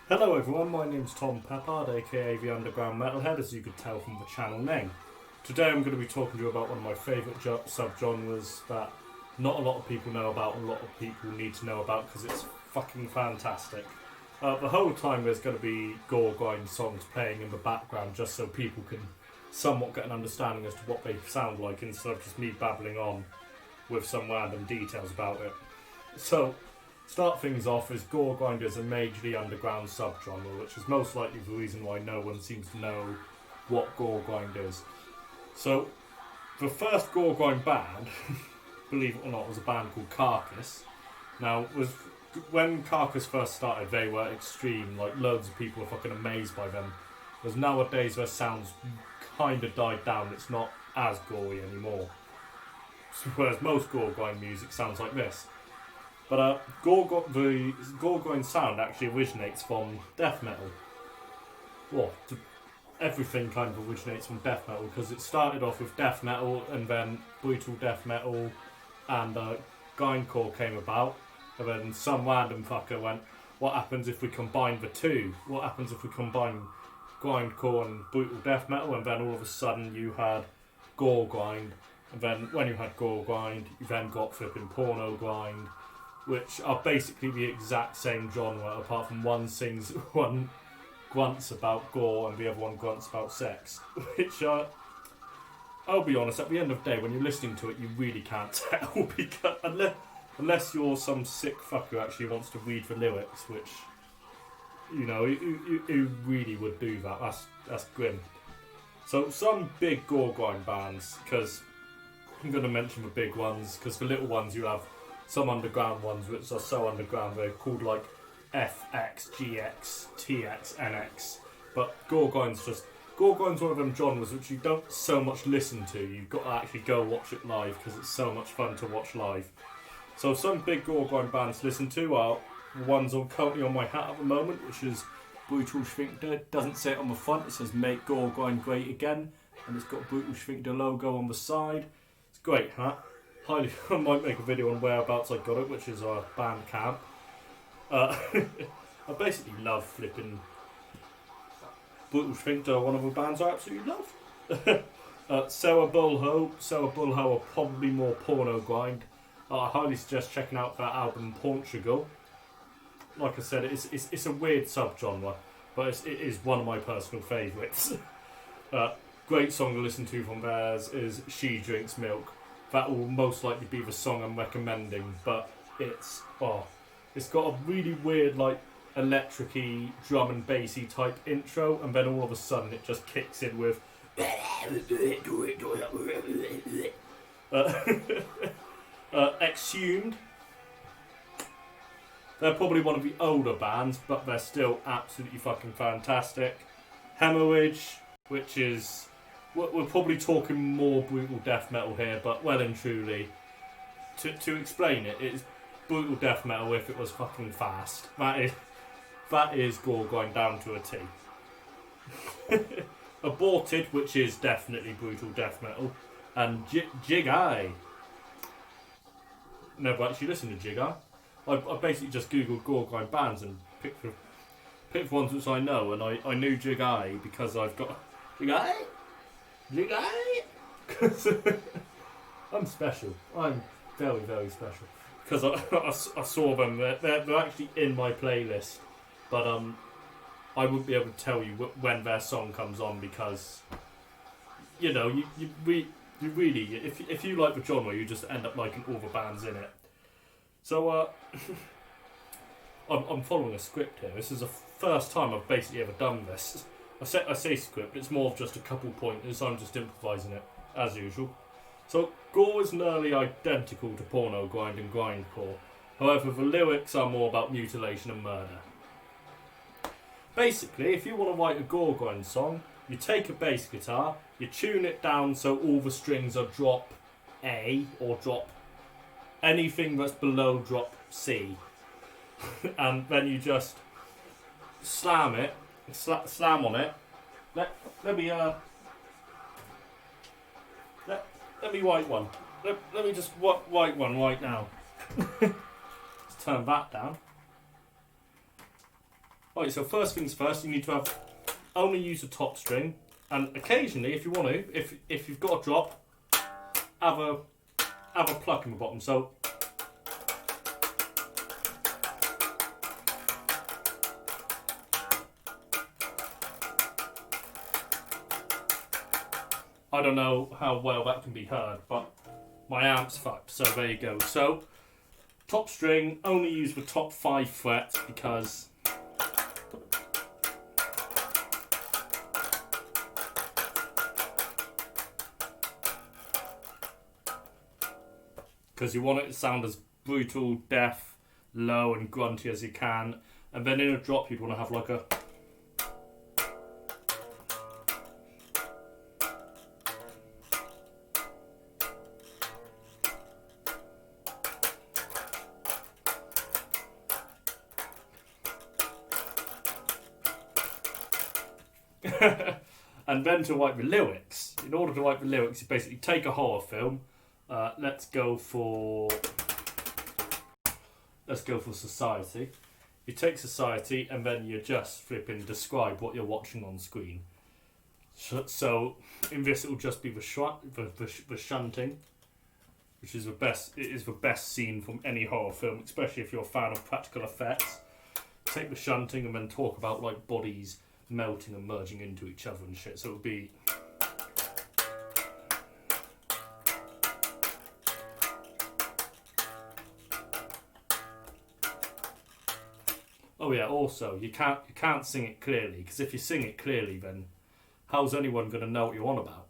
Hello everyone, my name's Tom Peppard, aka the Underground Metalhead, as you could tell from the channel name. Today I'm going to be talking to you about one of my favourite subgenres that not a lot of people know about, and a lot of people need to know about because it's fucking fantastic. The whole time there's going to be Goregrind songs playing in the background just so people can somewhat get an understanding as to what they sound like instead of just me babbling on with some random details about it. So, start things off as Goregrind is a majorly underground subgenre, which is most likely the reason why no one seems to know what Goregrind is. So, the first Goregrind band, believe it or not, was a band called Carcass. Now, when Carcass first started, they were extreme, like loads of people were fucking amazed by them. Whereas nowadays their sounds kind of died down, it's not as gory anymore. Whereas most Goregrind music sounds like this. But the Goregrind sound actually originates from death metal. Well, everything kind of originates from death metal because it started off with death metal and then brutal death metal and grindcore came about. And then some random fucker went, what happens if we combine the two? What happens if we combine grindcore and brutal death metal? And then all of a sudden you had Goregrind. And then when you had Goregrind, you then got flipping porno grind, which are basically the exact same genre, apart from one grunts about gore and the other one grunts about sex. Which, I'll be honest, at the end of the day, when you're listening to it, you really can't tell, because unless you're some sick fucker who actually wants to read the lyrics, which, you know, who really would do that. That's grim. So, some big Goregrind bands, because I'm going to mention the big ones, because the little ones you have some underground ones which are so underground they're called like FX, GX, TX, NX. But Goregrind's one of them genres which you don't so much listen to. You've got to actually go watch it live because it's so much fun to watch live. So some big Goregrind bands to listen to are the ones currently on my hat at the moment, which is Brutal Sphincter. It doesn't say it on the front, it says Make Goregrind Great Again, and it's got Brutal Sphincter logo on the side. It's a great hat. I might make a video on whereabouts I got it, which is our band camp. I basically love flipping Brutal Sphincter, one of the bands I absolutely love. Serrabulho are probably more porno grind. I highly suggest checking out that album Portugal. Like I said, it's a weird subgenre, but it is one of my personal favourites. Great song to listen to from theirs is She Drinks Milk. That will most likely be the song I'm recommending, but it's got a really weird, like, electric-y, drum and bassy type intro, and then all of a sudden it just kicks in with Exhumed. They're probably one of the older bands, but they're still absolutely fucking fantastic. Hemorrhage, which is... We're probably talking more brutal death metal here, but well and truly, to explain it, it's brutal death metal if it was fucking fast. That is Goregrind down to a T. Aborted, which is definitely brutal death metal, and Jig Eye. Never actually listened to Jig Eye. I basically just googled Goregrind bands and picked the ones which I know, and I knew Jig Eye because I've got Jig Eye. Jig Eye. I'm special. I'm very, very special because I saw them. They're actually in my playlist, but I wouldn't be able to tell you when their song comes on because you know you really if you like the genre you just end up liking all the bands in it. So I'm following a script here. This is the first time I've basically ever done this. I say script, it's more of just a couple pointers, I'm just improvising it, as usual. So, gore is nearly identical to porno grind and grindcore. However, the lyrics are more about mutilation and murder. Basically, if you want to write a Goregrind song, you take a bass guitar, you tune it down so all the strings are drop A, or drop anything that's below drop C. And then you just slam it, slam on it. Let me write one. Let me just write one right now. Let's turn that down. Right, so first things first, you need to only use the top string, and occasionally, if you want to, if you've got a drop, have a pluck in the bottom. So I don't know how well that can be heard, but my amp's fucked, so there you go. So top string, only use the top 5 frets because you want it to sound as brutal, deaf, low and grunty as you can. And then in a drop you'd want to have like a and then to write the lyrics. In order to write the lyrics, you basically take a horror film. Let's go for Society. You take Society and then you just flipping describe what you're watching on screen. So in this it will just be the shunting, which is the best. It is the best scene from any horror film, especially if you're a fan of practical effects. Take the shunting and then talk about like bodies melting and merging into each other and shit. So it would be oh yeah, also you can't sing it clearly, because if you sing it clearly then how's anyone going to know what you're on about?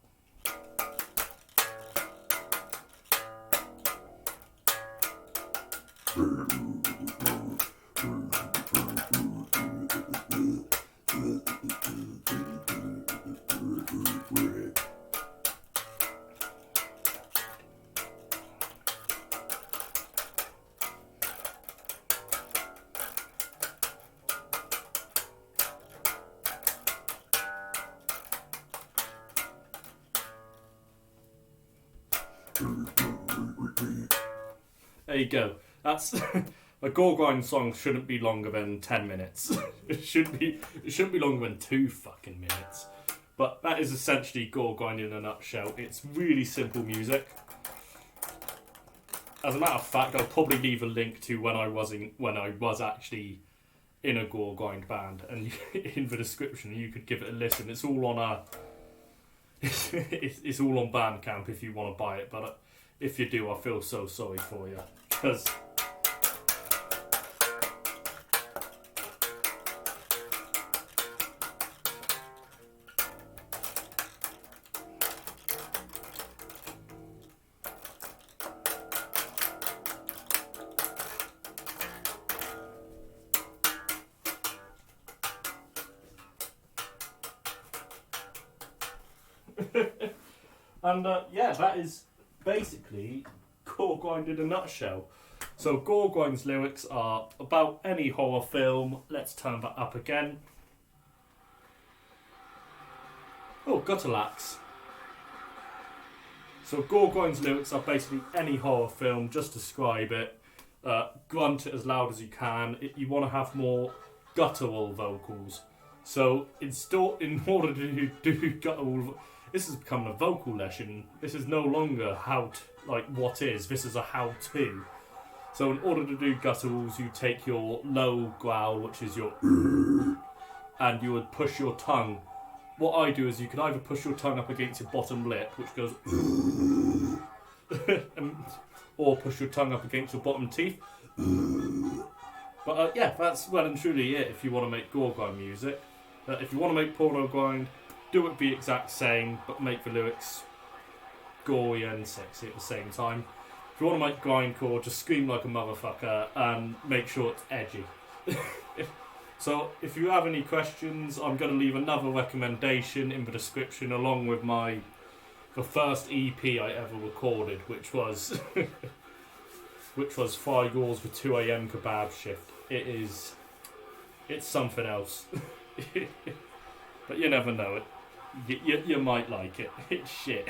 There you go. That's a Goregrind song shouldn't be longer than 10 minutes. It shouldn't be longer than 2 fucking minutes. But that is essentially Goregrind in a nutshell. It's really simple music. As a matter of fact, I'll probably leave a link to when I was actually in a Goregrind band, and in the description you could give it a listen. It's all on it's all on Bandcamp if you want to buy it, but if you do, I feel so sorry for you, because and yeah, that is basically Goregrind in a nutshell. So Goregrind's lyrics are about any horror film. Let's turn that up again. Oh, Gutterlax. So Goregrind's lyrics are basically any horror film. Just describe it. Grunt it as loud as you can. You want to have more guttural vocals. So in order to do guttural, this is becoming a vocal lesson. This is no longer what is. This is a how-to. So in order to do gutturals, you take your low growl, which is your and you would push your tongue. What I do is you can either push your tongue up against your bottom lip, which goes or push your tongue up against your bottom teeth. But yeah, that's well and truly it if you want to make Goregrind music. If you want to make porno grind, do it the exact same, but make the lyrics gory and sexy at the same time. If you want to make grindcore, just scream like a motherfucker and make sure it's edgy. So if you have any questions, I'm going to leave another recommendation in the description along with the first EP I ever recorded, which was Fry Yours with 2 AM Kebab Shift. It's something else. But you never know it. You might like it. It's shit.